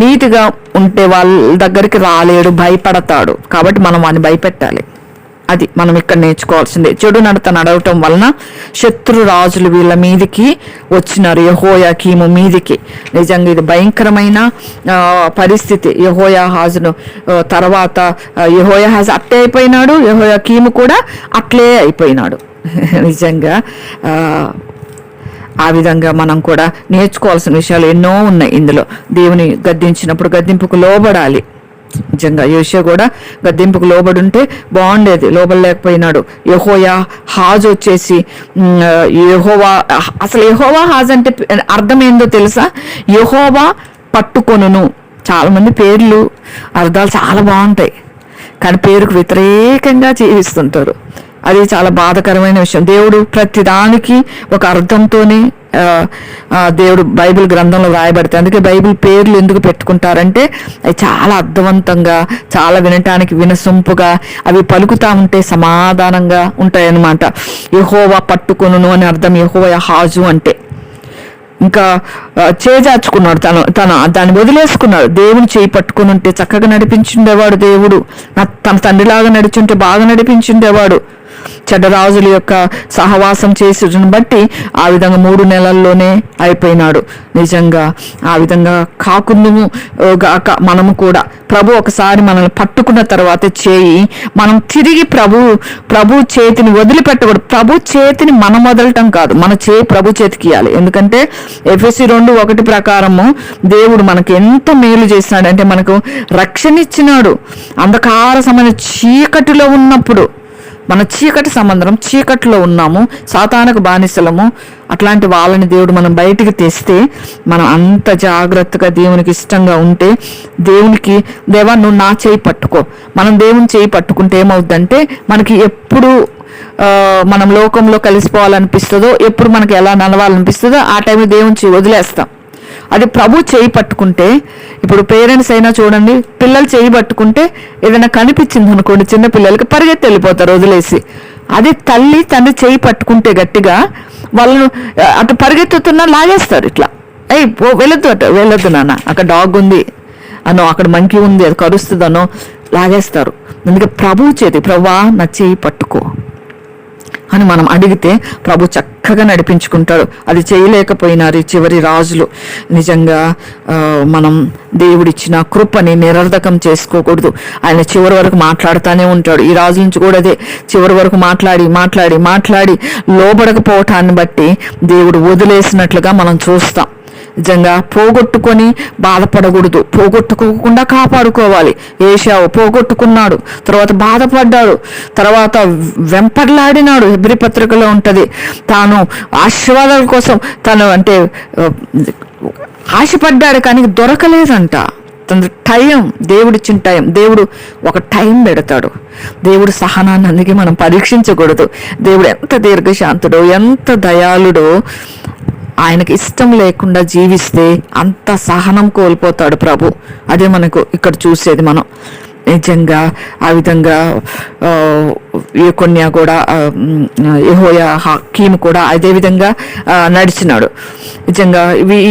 నీతిగా ఉంటే వాళ్ళ దగ్గరికి రాలేడు, భయపడతాడు. కాబట్టి మనం వాడిని భయపెట్టాలి. అది మనం ఇక్కడ నేర్చుకోవాల్సిందే. చెడు నడత నడవటం వలన శత్రు రాజులు వీళ్ళ మీదికి వచ్చినారు, యెహోయాకీము మీదికి. నిజంగా ఇది భయంకరమైన పరిస్థితి. యెహోయాహాజును తర్వాత యెహోయాహాజు అట్లే అయిపోయినాడు, యెహోయాకీము కూడా అట్లే అయిపోయినాడు. నిజంగా ఆ విధంగా మనం కూడా నేర్చుకోవాల్సిన విషయాలు ఎన్నో ఉన్నాయి ఇందులో. దేవుని గద్దించినప్పుడు గద్దింపుకు లోబడాలి. నిజంగా యోషియా కూడా గద్దింపుకు లోబడుంటే బాగుండేది, లోబడలేకపోయినాడు. యెహోయాహాజు వచ్చేసి అసలు యెహోవాహాజు అంటే అర్థం ఏందో తెలుసా? యెహోవా పట్టుకొనును. చాలా మంది పేర్లు అర్థాలు చాలా బాగుంటాయి, కానీ పేరుకు వ్యతిరేకంగా జీవిస్తుంటారు. అది చాలా బాధాకరమైన విషయం. దేవుడు ప్రతి దానికి ఒక అర్థంతోనే దేవుడు బైబిల్ గ్రంథంలో రాయబడతాయి. అందుకే బైబిల్ పేర్లు ఎందుకు పెట్టుకుంటారంటే అవి చాలా అర్థవంతంగా, చాలా వినటానికి వినసొంపుగా, అవి పలుకుతా ఉంటే సమాధానంగా ఉంటాయి అన్నమాట. యెహోవా పట్టుకొనును అని అర్థం యెహోయాహాజు అంటే. ఇంకా చేజార్చుకున్నాడు, తను దాన్ని వదిలేసుకున్నాడు. దేవుడు చేయి పట్టుకుని ఉంటే చక్కగా నడిపించుండేవాడు. దేవుడు తన తండ్రిలాగా నడిచుంటే బాగా నడిపించుండేవాడు. చెడ్డరాజుల యొక్క సహవాసం చేసేటను బట్టి ఆ విధంగా 3 నెలల్లోనే అయిపోయినాడు. నిజంగా ఆ విధంగా కాకుందుము గాక మనము కూడా. ప్రభు ఒకసారి మనల్ని పట్టుకున్న తర్వాత చేయి మనం తిరిగి ప్రభు చేతిని వదిలిపెట్టకూడదు. ప్రభు చేతిని మనం వదలటం కాదు, మన చేయి ప్రభు చేతికి ఇవ్వాలి. ఎందుకంటే ఎఫెసీ 2:1 ప్రకారము దేవుడు మనకు ఎంత మేలు చేసినాడంటే మనకు రక్షణ ఇచ్చినాడు. అంధకార సంబంధ చీకటిలో ఉన్నప్పుడు, మన చీకటి సంబంధం, చీకటిలో ఉన్నాము, సాతానుకు బానిసలము. అట్లాంటి వాళ్ళని దేవుడు మనం బయటికి తెస్తే మనం అంత జాగ్రత్తగా దేవునికి ఇష్టంగా ఉంటే, దేవునికి దేవా నువ్వు నా చేయి పట్టుకో. మనం దేవుని చేయి పట్టుకుంటే ఏమవుద్దంటే మనకి ఎప్పుడు మనం లోకంలో కలిసిపోవాలనిపిస్తుందో, ఎప్పుడు మనకి ఎలా నడవాలనిపిస్తుందో ఆ టైంలో దేవుని చేయి వదిలేస్తాం. అది ప్రభు చేయి పట్టుకుంటే, ఇప్పుడు పేరెంట్స్ అయినా చూడండి, పిల్లలు చేయి పట్టుకుంటే ఏదైనా కనిపించింది అనుకోండి చిన్న పిల్లలకి పరిగెత్తి వెళ్ళిపోతారు వదిలేసి. అది తల్లి తండ్రి చేయి పట్టుకుంటే గట్టిగా వాళ్ళను అటు పరిగెత్తుతున్నా లాగేస్తారు. ఇట్లా వెళ్ళొద్దు నాన్న, అక్కడ డాగ్ ఉంది అనో, అక్కడ మంకీ ఉంది అది కరుస్తుందనో లాగేస్తారు. అందుకే ప్రభు చేతి, ప్రభువా నా చేయి పట్టుకో అని మనం అడిగితే ప్రభు చక్కగా నడిపించుకుంటాడు. అది చేయలేకపోయినారు చివరి రాజులు. నిజంగా మనం దేవుడిచ్చిన కృపని నిరర్ధకం చేసుకోకూడదు. ఆయన చివరి వరకు మాట్లాడుతూనే ఉంటాడు. ఈ రాజు నుంచి కూడా అదే, చివరి వరకు మాట్లాడి లోబడకపోవటాన్ని బట్టి దేవుడు వదిలేసినట్లుగా మనం చూస్తాం. నిజంగా పోగొట్టుకొని బాధపడకూడదు, పోగొట్టుకోకుండా కాపాడుకోవాలి. ఏశావు పోగొట్టుకున్నాడు, తర్వాత బాధపడ్డాడు, తర్వాత వెంపర్లాడినాడు. హెబ్రీ పత్రికలో ఉంటుంది, తాను ఆశీర్వాదాల కోసం తను అంటే ఆశపడ్డాడు కానీ దొరకలేదంట. తన టైం, దేవుడిచ్చిన టైం, దేవుడు ఒక టైం పెడతాడు. దేవుడు సహనాన్ని అందుకే మనం పరీక్షించకూడదు. దేవుడు ఎంత దీర్ఘశాంతుడో, ఎంత దయాళుడో, ఆయనకి ఇష్టం లేకుండా జీవిస్తే అంత సహనం కోల్పోతాడు ప్రభు. అదే మనకు ఇక్కడ చూసేది. మనం నిజంగా ఆ విధంగా యెకొన్యా కూడా, యెహోయాకీము కూడా అదే విధంగా నడిచినాడు. నిజంగా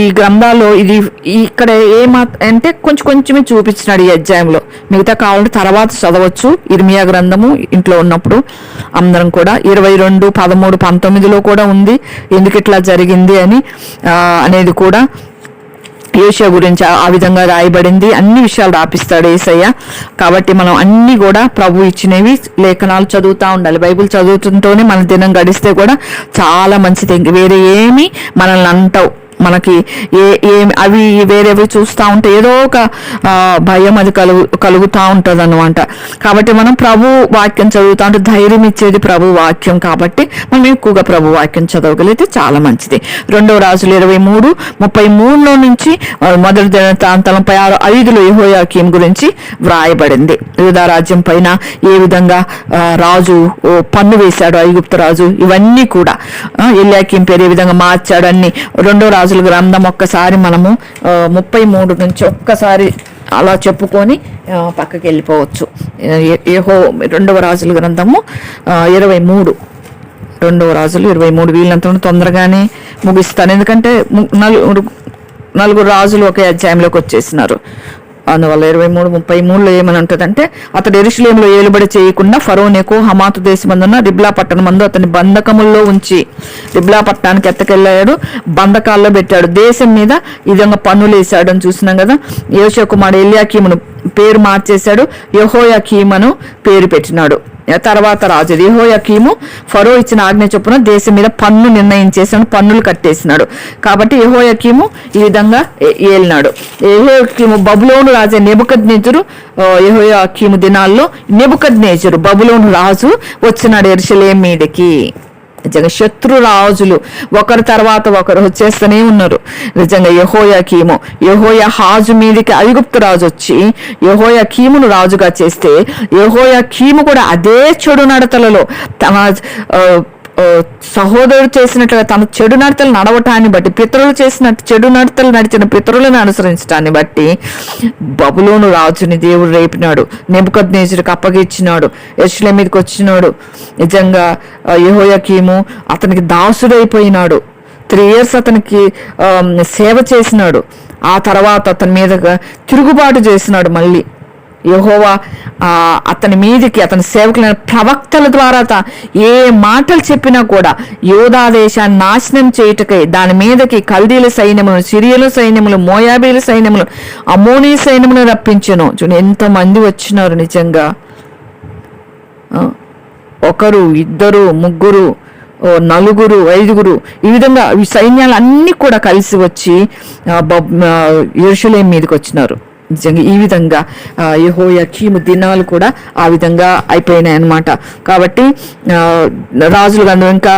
ఈ గ్రంథాల్లో ఇది ఇక్కడ అంటే కొంచెమే చూపించినాడు ఈ అధ్యాయంలో. మిగతా కావాలంటే తర్వాత చదవచ్చు. ఇర్మియా గ్రంథము ఇంట్లో ఉన్నప్పుడు అందరం కూడా 22, 13, 19లో కూడా ఉంది ఎందుకు ఇట్లా జరిగింది అని అనేది కూడా యోషియా గురించి ఆ విధంగా రాయబడింది. అన్ని విషయాలు రాపిస్తాడు యేసయ్య. కాబట్టి మనం అన్ని కూడా ప్రభు ఇచ్చినవి లేఖనాలు చదువుతూ ఉండాలి. బైబిల్ చదువుతుంటూనే మన దినం గడిస్తే కూడా చాలా మంచిది. ఇంక వేరే ఏమి మనల్ని అంటావు, మనకి అవి వేరేవి చూస్తూ ఉంటే ఏదో ఒక భయం అది కలుగుతూ ఉంటుంది అన్నమాట. కాబట్టి మనం ప్రభు వాక్యం చదువుతూ ఉంటే ధైర్యం ఇచ్చేది ప్రభు వాక్యం. కాబట్టి మనం ఎక్కువగా ప్రభు వాక్యం చదవగలిగితే చాలా మంచిది. 2 రాజులు 23:33 నుంచి మొదటి దినవృత్తాంతం 5:5 యెహోయాకీము గురించి వ్రాయబడింది. యూదా రాజ్యం పైన ఏ విధంగా రాజు పన్ను వేశాడు, ఐగుప్తు రాజు, ఇవన్నీ కూడా ఎల్యాకీము పేరు ఏ విధంగా మార్చాడు అన్ని 2 రాజుల గ్రంథం ఒక్కసారి మనము 33 నుంచి ఒక్కసారి అలా చెప్పుకొని పక్కకి వెళ్ళిపోవచ్చు. 2 రాజుల గ్రంథము 23, 2 రాజులు 23 వీళ్ళంతా తొందరగానే ముగిస్తాను, ఎందుకంటే 4 రాజులు ఒకే అధ్యాయంలోకి వచ్చేసినారు. అందువల్ల 23:33లో ఏమని ఉంటుందంటే, అతడు యెరూషలేములో ఏలుబడి చేయకుండా ఫరో నెకో హమాతు దేశమందున్న రిబ్లా పట్టణమందు అతని బంధకముల్లో ఉంచి రిబ్లా పట్టణానికి ఎత్తకెళ్ళాడు, బంధకాల్లో పెట్టాడు, దేశం మీద ఈ విధంగా పన్నులు వేసాడు అని చూసినాం కదా. యోషియా కుమారుడు ఎల్యాకీమును పేరు మార్చేశాడు, యెహోయాకీమును పేరు పెట్టినాడు. తర్వాత రాజు యెహోయాకీము ఫరో ఇచ్చిన ఆజ్ఞ చొప్పున దేశం మీద పన్ను నిర్ణయించేసాడు, పన్నులు కట్టేసినాడు. కాబట్టి యెహోయాకీము ఈ విధంగా ఏలినాడు. యెహోయాకీము బబులోను రాజు నెబుకద్నెజరు, యెహోయాకీము దినాల్లో నెబుకద్నెజరు బబులోను రాజు వచ్చినాడు యెరూషలేము మీదకి. నిజంగా శత్రు రాజులు ఒకరి తర్వాత ఒకరు వచ్చేస్తూనే ఉన్నారు. నిజంగా యెహోయాహాజు మీదకి ఐగుప్తు రాజు వచ్చి యెహోయాకీమును రాజుగా చేస్తే యెహోయాకీము కూడా అదే చెడు నడతలలో తన సహోదరుడు చేసినట్లుగా తన చెడు నడతలు నడవటాన్ని బట్టి, పితరులు చేసినట్టు చెడు నడతలు నడిచిన పితరులను అనుసరించడాన్ని బట్టి బబులోను రాజుని దేవుడు రేపినాడు, నెబుకద్నెజరుకు అప్పగించినాడు, యెరూషలేము మీదకి వచ్చినాడు. నిజంగా యెహోయాకీము అతనికి దాసుడైపోయినాడు. 3 years అతనికి సేవ చేసినాడు. ఆ తర్వాత అతని మీద తిరుగుబాటు చేసినాడు. మళ్ళీ యెహోవా అతని మీదకి అతని సేవకులైన ప్రవక్తల ద్వారా ఏ మాటలు చెప్పినా కూడా యూదా దేశాన్ని నాశనం చేయుటకై దాని మీదకి కల్దీల సైన్యములు, సిరియల సైన్యములు, మోయాబీల సైన్యములు, అమ్మోనీ సైన్యములు రప్పించెను. చూడండి ఎంతమంది వచ్చినారు. నిజంగా 1, 2, 3, 4, 5 ఈ విధంగా ఈ సైన్యాలు అన్నీ కూడా కలిసి వచ్చి యెరూషలేము మీదకి వచ్చినారు. నిజంగా ఈ విధంగా యెహోయాకీము దినాలు కూడా ఆ విధంగా అయిపోయినాయి అన్నమాట. కాబట్టి రాజుల గ్రంథం ఇంకా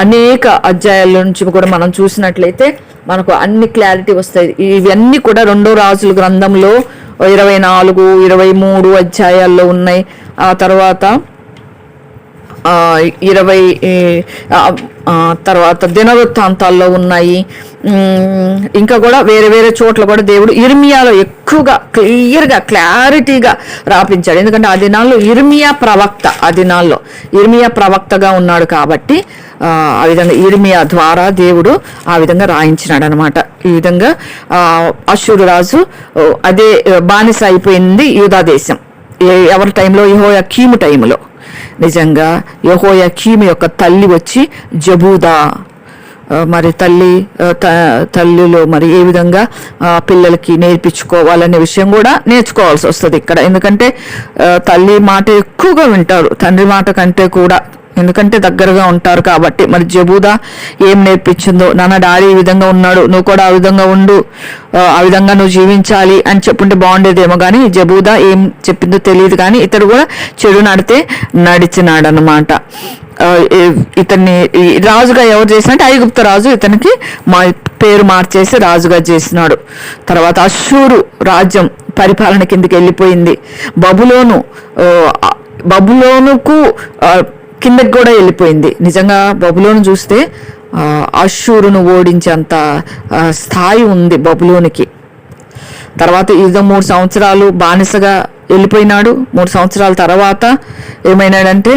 అనేక అధ్యాయాల నుంచి కూడా మనం చూసినట్లయితే మనకు అన్ని క్లారిటీ వస్తాయి. ఇవన్నీ కూడా 2 రాజుల గ్రంథంలో 24, 23 అధ్యాయాల్లో ఉన్నాయి. ఆ తర్వాత 20 తర్వాత దినవృత్తాంతాల్లో ఉన్నాయి. ఇంకా కూడా వేరే వేరే చోట్ల కూడా దేవుడు ఇర్మియాలో ఎక్కువగా క్లియర్గా క్లారిటీగా రాపించాడు. ఎందుకంటే ఆ దినాల్లో ఇర్మియా ప్రవక్తగా ఉన్నాడు. కాబట్టి ఆ విధంగా ఇర్మియా ద్వారా దేవుడు ఆ విధంగా రాయించినాడు అనమాట. ఈ విధంగా అష్షూరు రాజు అదే బానిస అయిపోయింది యూదా దేశం. ఎవరి టైంలో? యెహోయాకీము టైంలో. నిజంగా యెహోయాకీము యొక్క తల్లి వచ్చి జబూదా. మరి తల్లిలో మరి ఏ విధంగా పిల్లలకి నేర్పించుకోవాలనే విషయం కూడా నేర్చుకోవాల్సి వస్తుంది ఇక్కడ. ఎందుకంటే తల్లి మాట ఎక్కువగా వింటారు తండ్రి మాట కంటే కూడా. ఎందుకంటే దగ్గరగా ఉంటారు కాబట్టి. మరి జబూదా ఏం నేర్పించిందో, నాన్న డాడీ ఈ విధంగా ఉన్నాడు, నువ్వు కూడా ఆ విధంగా ఉండు, ఆ విధంగా నువ్వు జీవించాలి అని చెప్పుంటే బాగుండేదేమో. కానీ జబూదా ఏం చెప్పిందో తెలియదు, కానీ ఇతడు కూడా చెడు నడితే నడిచినాడు అనమాట. ఇతన్ని రాజుగా ఎవరు చేసినట్టు ఐగుప్తు రాజు ఇతనికి పేరు మార్చేసి రాజుగా చేసినాడు. తర్వాత అష్షూరు రాజ్యం పరిపాలన కిందకి వెళ్ళిపోయింది. బబులోనుకు కిందకి కూడా వెళ్ళిపోయింది. నిజంగా బబులోను చూస్తే అష్షూరును ఓడించేంత స్థాయి ఉంది బబులోనికి. తర్వాత ఇదో 3 సంవత్సరాలు బానిసగా వెళ్ళిపోయినాడు. 3 సంవత్సరాల తర్వాత ఏమైనాడంటే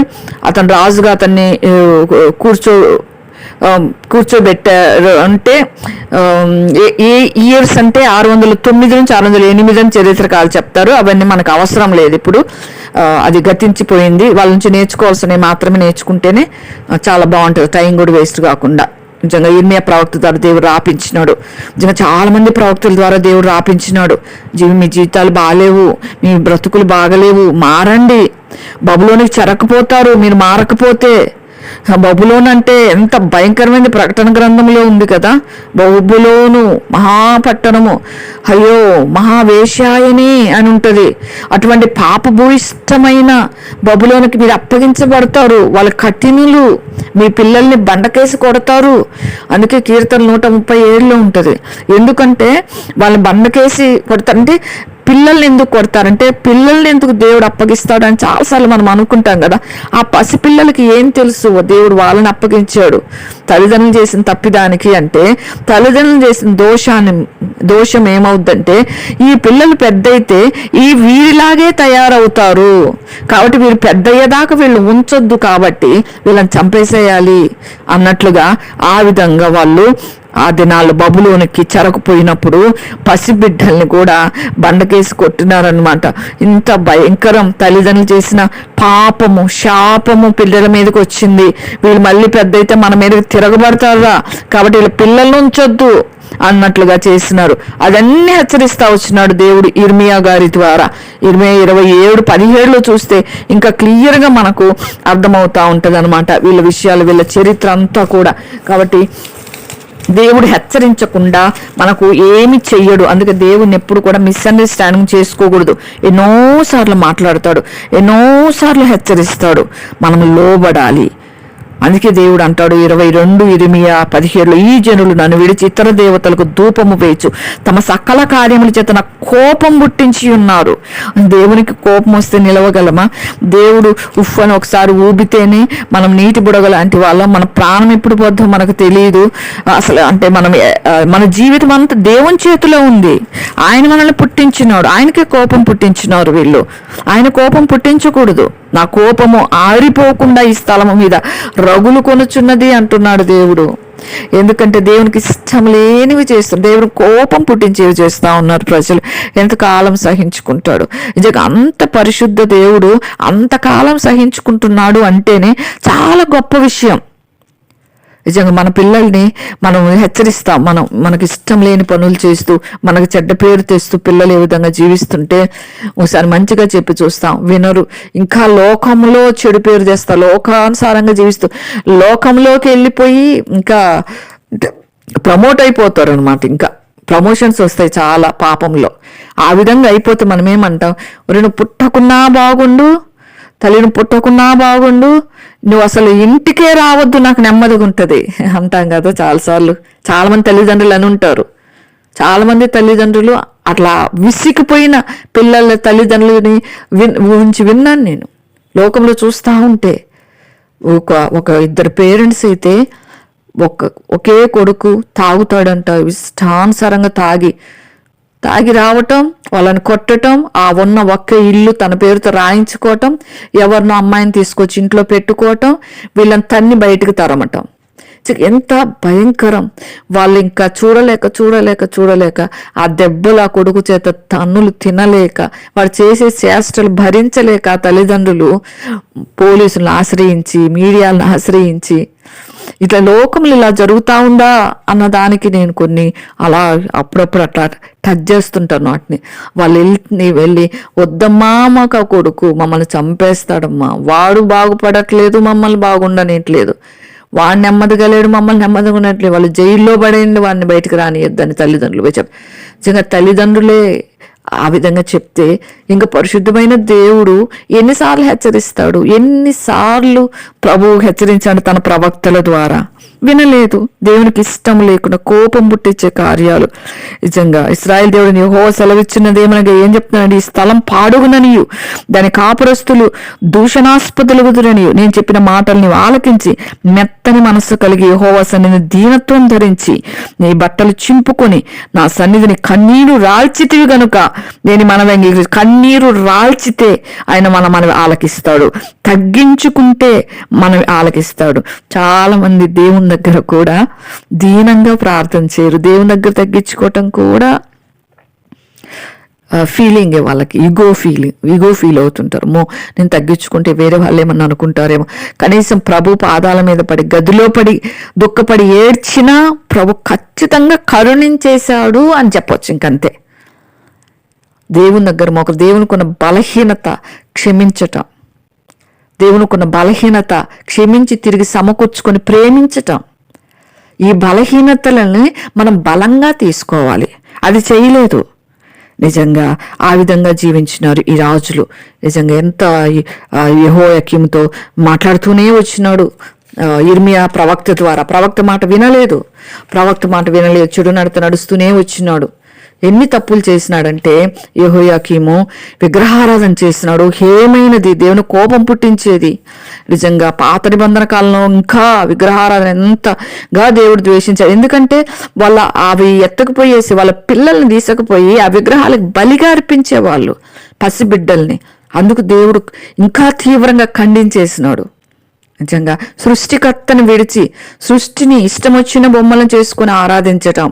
అతను రాజుగా అతన్ని కూర్చోబెట్టారు. అంటే ఏ ఇయర్స్ అంటే 609 నుంచి 608 అని చరిత్రకారులు చెప్తారు. అవన్నీ మనకు అవసరం లేదు ఇప్పుడు, అది గతించిపోయింది. వాళ్ళ నుంచి నేర్చుకోవాల్సినవి మాత్రమే నేర్చుకుంటేనే చాలా బాగుంటుంది, టైం కూడా వేస్ట్ కాకుండా. నిజంగా ఇర్మియా ప్రవక్త ద్వారా దేవుడు రాపించినాడు. నిజంగా చాలా మంది ప్రవక్తల ద్వారా దేవుడు రాపించినాడు. మీ జీవితాలు బాగాలేవు, మీ బ్రతుకులు బాగలేవు, మారండి, బబులోనికి చెరకపోతారు మీరు మారకపోతే. బబులోను అంటే ఎంత భయంకరమైన ప్రకటన గ్రంథంలో ఉంది కదా. బబులోను మహాపట్టణము, అయ్యో మహావేశ్యాయని అని ఉంటుంది. అటువంటి పాపభూయిష్టమైన బబులోనికి మీరు అప్పగించబడతారు. వాళ్ళ కఠినులు, మీ పిల్లల్ని బండకేసి కొడతారు. అందుకే కీర్తన 137లో ఉంటుంది. ఎందుకంటే వాళ్ళని బండకేసి కొడతారంటే, పిల్లల్ని ఎందుకు కొడతారంటే, పిల్లల్ని ఎందుకు దేవుడు అప్పగిస్తాడని చాలాసార్లు మనం అనుకుంటాం కదా. ఆ పసిపిల్లలకి ఏం తెలుసు, దేవుడు వాళ్ళని అప్పగించాడు తల్లిదండ్రులు చేసిన తప్పిదానికి. అంటే తల్లిదండ్రులు చేసిన దోషం ఏమవుద్దంటే, ఈ పిల్లలు పెద్దయితే వీరిలాగే తయారవుతారు కాబట్టి వీరు పెద్దయ్యేదాకా వీళ్ళు ఉంచొద్దు, కాబట్టి వీళ్ళని చంపేసేయాలి అన్నట్లుగా ఆ విధంగా వాళ్ళు ఆ దినాల్లో బబులోనికి చెరకుపోయినప్పుడు పసిబిడ్డల్ని కూడా బండకేసి కొట్టినారనమాట. ఇంత భయంకరం. తల్లిదండ్రులు చేసిన పాపము, శాపము పిల్లల మీదకి వచ్చింది. వీళ్ళు మళ్ళీ పెద్ద అయితే మన మీదకి తిరగబడతారా, కాబట్టి వీళ్ళ పిల్లల్ని ఉంచొద్దు అన్నట్లుగా చేసినారు. అదన్నీ హెచ్చరిస్తా వచ్చినాడు దేవుడు ఇర్మియా గారి ద్వారా. ఇర్మియా 27:17లో చూస్తే ఇంకా క్లియర్గా మనకు అర్థమవుతా ఉంటుంది అనమాట వీళ్ళ విషయాలు, వీళ్ళ చరిత్ర అంతా కూడా. కాబట్టి దేవుడు హెచ్చరించకుండా మనకు ఏమి చెయ్యడు. అందుకే దేవుడిని ఎప్పుడు కూడా మిస్అండర్స్టాండింగ్ చేసుకోకూడదు. ఎన్నోసార్లు మాట్లాడతాడు, ఎన్నోసార్లు హెచ్చరిస్తాడు, మనం లోబడాలి. అందుకే దేవుడు అంటాడు 22:17లో, ఈ జనులు నన్ను విడిచి ఇతర దేవతలకు ధూపము వేయచ్చు, తమ సకల కార్యముల చేత నాకు కోపం పుట్టించి ఉన్నారు. దేవునికి కోపం వస్తే నిలవగలమా? దేవుడు ఉఫ్ అని ఒకసారి ఊబితేనే మనం నీటి బుడగ లాంటి వాళ్ళం. మన ప్రాణం ఎప్పుడు పోద్దో మనకు తెలియదు అసలు. అంటే మన జీవితం అంతా దేవుని చేతిలో ఉంది. ఆయన మనల్ని పుట్టించినాడు, ఆయనకే కోపం పుట్టించినారు వీళ్ళు. ఆయన కోపం పుట్టించకూడదు. నా కోపము ఆరిపోకుండా ఈ స్థలము మీద రగులు కొనుచున్నది అంటున్నాడు దేవుడు. ఎందుకంటే దేవునికి ఇష్టం లేనివి చేస్తారు, దేవుడు కోపం పుట్టించేవి చేస్తూ ఉన్నారు ప్రజలు. ఎంతకాలం సహించుకుంటాడు? నిజంగా అంత పరిశుద్ధ దేవుడు అంతకాలం సహించుకుంటున్నాడు అంటేనే చాలా గొప్ప విషయం. నిజంగా మన పిల్లల్ని మనం హెచ్చరిస్తాం, మనకి ఇష్టం లేని పనులు చేస్తూ మనకు చెడ్డ పేరు తెస్తూ పిల్లలు ఏ విధంగా జీవిస్తుంటే ఒకసారి మంచిగా చెప్పి చూస్తాం, వినరు. ఇంకా లోకంలో చెడు పేరు తెస్తా, లోకానుసారంగా జీవిస్తూ లోకంలోకి వెళ్ళిపోయి ఇంకా ప్రమోట్ అయిపోతారు అనమాట. ఇంకా ప్రమోషన్స్ వస్తాయి చాలా పాపంలో. ఆ విధంగా అయిపోతే మనం ఏమంటాం, నువ్వు పుట్టకున్నా బాగుండు, తల్లిని పుట్టకున్నా బాగుండు, నువ్వు అసలు ఇంటికే రావద్దు, నాకు నెమ్మదిగా ఉంటుంది అంటాం కదా చాలాసార్లు. చాలామంది తల్లిదండ్రులు అని ఉంటారు. చాలామంది తల్లిదండ్రులు అట్లా విసిగిపోయిన పిల్లల తల్లిదండ్రులని గురించి విన్నాను నేను లోకంలో చూస్తూ ఉంటే. ఒక ఇద్దరు పేరెంట్స్ అయితే ఒకే కొడుకు తాగుతాడంట, ఇష్టానుసారంగా తాగి రావటం, వాళ్ళని కొట్టడం, ఉన్న ఒక్క ఇల్లు తన పేరుతో రాయించుకోవటం, ఎవరినో అమ్మాయిని తీసుకొచ్చి ఇంట్లో పెట్టుకోవటం, వీళ్ళని తన్ని బయటకు తరమటం. ఎంత భయంకరం. వాళ్ళు ఇంకా చూడలేక ఆ దెబ్బలు ఆ కొడుకు చేత తన్నులు తినలేక, వాడు చేసే చేష్టలు భరించలేక తల్లిదండ్రులు పోలీసులను ఆశ్రయించి, మీడియాలను ఆశ్రయించి, ఇట్లా లోకంలో ఇలా జరుగుతూ ఉందా అన్నదానికి నేను కొన్ని అలా అప్పుడప్పుడు అట్లా టచ్ చేస్తుంటాను వాటిని. వాళ్ళు వెళ్ళి వద్దమ్మా మాకు ఆ కొడుకు మమ్మల్ని చంపేస్తాడమ్మా, వాడు బాగుపడట్లేదు, మమ్మల్ని బాగుండనేట్లేదు, వాడు నెమ్మదిగా లేడు, మమ్మల్ని నెమ్మదిగా ఉండట్లేదు, వాళ్ళు జైల్లో పడేయండి, వాడిని బయటకు రానియద్దని తల్లిదండ్రులు నిజంగా తల్లిదండ్రులే ఆ విధంగా చెప్తే ఇంకా పరిశుద్ధమైన దేవుడు ఎన్నిసార్లు హెచ్చరిస్తాడు, ఎన్నిసార్లు ప్రభువు హెచ్చరించాడు తన ప్రవక్తల ద్వారా. వినలేదు. దేవునికి ఇష్టం లేకుండా కోపం పుట్టించే కార్యాలు. నిజంగా ఇశ్రాయేలు దేవుడిని యెహోవా సెలవిచ్చినదేమనగా ఏం చెప్తున్నాడు, ఈ స్థలం పాడుగుననియు దాని కాపురస్తులు దూషణాస్పదులుగుదురనియు నేను చెప్పిన మాటలు నీవు ఆలకించి మెత్తని మనస్సు కలిగి యెహోవా సన్నిధిని దీనత్వం ధరించి నీ బట్టలు చింపుకొని నా సన్నిధిని కన్నీరు రాల్చితివి గనుక నేను మనవి కన్నీరు రాల్చితే ఆయన మనవి ఆలకిస్తాడు, తగ్గించుకుంటే మనవి ఆలకిస్తాడు. చాలా మంది దేవుని దగ్గర కూడా దీనంగా ప్రార్థన చేయరు. దేవుని దగ్గర తగ్గించుకోవటం కూడా ఫీలింగే వాళ్ళకి, ఈగో ఫీల్ అవుతుంటారు. నేను తగ్గించుకుంటే వేరే వాళ్ళు ఏమన్నా అనుకుంటారేమో. కనీసం ప్రభు పాదాల మీద పడి గదిలో పడి దుఃఖపడి ఏడ్చినా ప్రభు ఖచ్చితంగా కరుణించేశాడు అని చెప్పొచ్చు. ఇంకంతే. దేవుని దగ్గర దేవునికి ఉన్న బలహీనత క్షమించటం, దేవునికున్న బలహీనత క్షమించి తిరిగి సమకూర్చుకొని ప్రేమించటం, ఈ బలహీనతలని మనం బలంగా తీసుకోవాలి. అది చేయలేదు. నిజంగా ఆ విధంగా జీవించినారు ఈ రాజులు. నిజంగా ఎంత యెహోయాకీముతో మాట్లాడుతూనే వచ్చినాడు ఇర్మియా ప్రవక్త ద్వారా. ప్రవక్త మాట వినలేదు, చెడు నడత నడుస్తూనే వచ్చినాడు. ఎన్ని తప్పులు చేసినాడంటే యెహోయాకీము విగ్రహారాధన చేసినాడు, హేమైనది, దేవుని కోపం పుట్టించేది. నిజంగా పాత నిబంధన కాలంలో ఇంకా విగ్రహారాధన ఎంతగా దేవుడు ద్వేషించాడు. ఎందుకంటే అవి ఎత్తకపోయేసి వాళ్ళ పిల్లల్ని తీసుకుపోయి ఆ విగ్రహాలకు బలిగా అర్పించేవాళ్ళు, పసిబిడ్డల్ని. అందుకు దేవుడు ఇంకా తీవ్రంగా ఖండించేసినాడు. నిజంగా సృష్టికర్తను విడిచి సృష్టిని ఇష్టం వచ్చిన బొమ్మలను చేసుకుని ఆరాధించటం,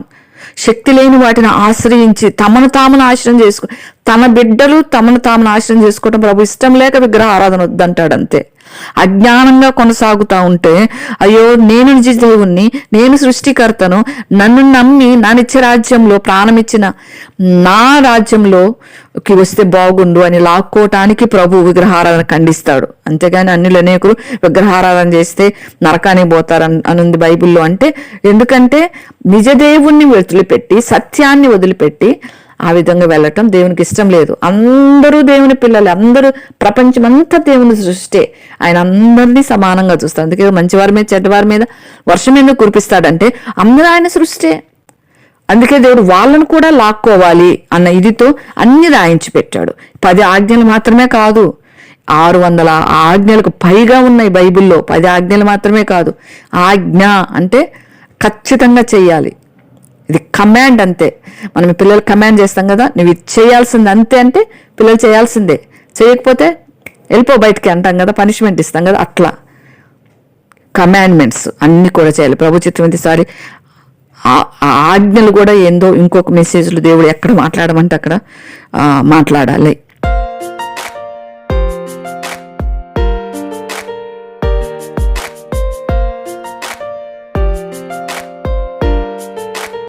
శక్తి లేని వాటిని ఆశ్రయించి తమను తాము నాశనం చేసుకు, తన బిడ్డలు తమను తాము నాశనం చేసుకోవటం ప్రభు ఇష్టం లేక విగ్రహ ఆరాధన వద్దంటాడు. అంతే. అజ్ఞానంగా కొనసాగుతా ఉంటే అయ్యో నేను నిజ దేవుణ్ణి, నేను సృష్టికర్తను, నన్ను నమ్మి నా నిత్య రాజ్యంలో ప్రాణమిచ్చిన నా రాజ్యంలోకి వస్తే బాగుండు అని లాక్కోవటానికి ప్రభు విగ్రహారాధన ఖండిస్తాడు. అంతేగాని అన్యులు అనేకులు విగ్రహారాధన చేస్తే నరకానికి పోతారు అనుంది బైబిల్లో. అంటే ఎందుకంటే నిజ దేవుణ్ణి వదిలిపెట్టి సత్యాన్ని వదిలిపెట్టి ఆ విధంగా వెళ్ళటం దేవునికి ఇష్టం లేదు. అందరూ దేవుని పిల్లలు, అందరూ ప్రపంచం అంతా దేవుని సృష్టి. ఆయన అందరినీ సమానంగా చూస్తాడు. అందుకే మంచివారి మీద చెడ్డవారి మీద వర్షం ఎందుకు కురిపిస్తాడంటే అందరూ ఆయన సృష్టి. అందుకే దేవుడు వాళ్ళను కూడా లాక్కోవాలి అన్న ఇదితో అన్ని రాయించి పెట్టాడు. 10 ఆజ్ఞలు మాత్రమే కాదు, 600 ఆజ్ఞలకు పైగా ఉన్నాయి బైబిల్లో. 10 ఆజ్ఞలు మాత్రమే కాదు. ఆజ్ఞ అంటే ఖచ్చితంగా చెయ్యాలి. ఇది కమాండ్. అంతే. మనం పిల్లలు కమాండ్ చేస్తాం కదా, నువ్వు ఇది చేయాల్సింది అంతే అంటే పిల్లలు చేయాల్సిందే, చేయకపోతే వెళ్ళిపో బయటికి అంటాం కదా, పనిష్మెంట్ ఇస్తాం కదా. అట్లా కమాండ్మెంట్స్ అన్ని కూడా చేయాలి. ప్రభు చిత్తం ఈసారి ఆజ్ఞలు కూడా ఏందో ఇంకొక మెసేజ్లు దేవుడు ఎక్కడ మాట్లాడమంటే అక్కడ మాట్లాడాలి.